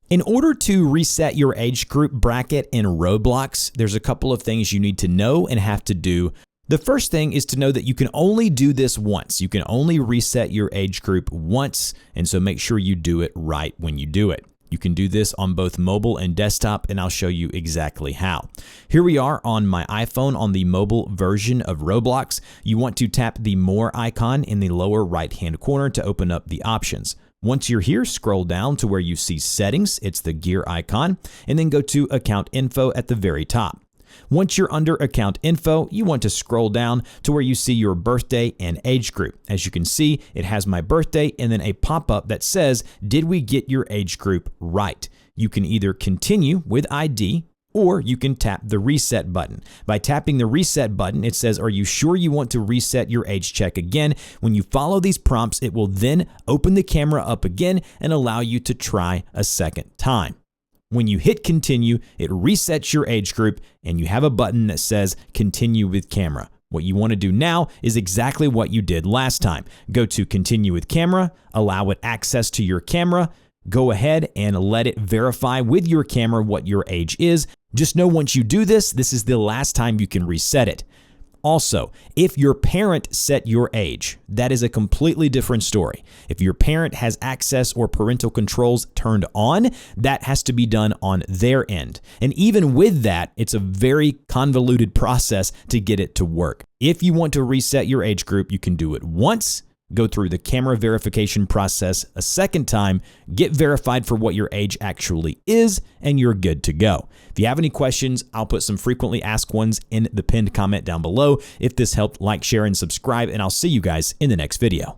In order to reset your age group bracket in Roblox, there's a couple of things you need to know and have to do. The first thing is to know that you can only do this once. You can only reset your age group once, and so make sure you do it right when you do it. You can do this on both mobile and desktop, and I'll show you exactly how. Here we are on my iPhone on the mobile version of Roblox. You want to tap the More icon in the lower right-hand corner to open up the options. Once you're here, scroll down to where you see Settings, it's the gear icon, and then go to Account Info at the very top. Once you're under Account Info, you want to scroll down to where you see your birthday and age group. As you can see, it has my birthday and then a pop-up that says, "Did we get your age group right?" You can either continue with ID, or you can tap the reset button. By tapping the reset button, it says, "Are you sure you want to reset your age check again?" When you follow these prompts, it will then open the camera up again and allow you to try a second time. When you hit continue, it resets your age group and you have a button that says continue with camera. What you want to do now is exactly what you did last time. Go to continue with camera, allow it access to your camera, go ahead and let it verify with your camera what your age is. Just know once you do this, this is the last time you can reset it. Also, if your parent set your age, that is a completely different story. If your parent has access or parental controls turned on, that has to be done on their end. And even with that, it's a very convoluted process to get it to work. If you want to reset your age group, you can do it once, go through the camera verification process a second time, get verified for what your age actually is, and you're good to go. If you have any questions, I'll put some frequently asked ones in the pinned comment down below. If this helped, like, share, and subscribe, and I'll see you guys in the next video.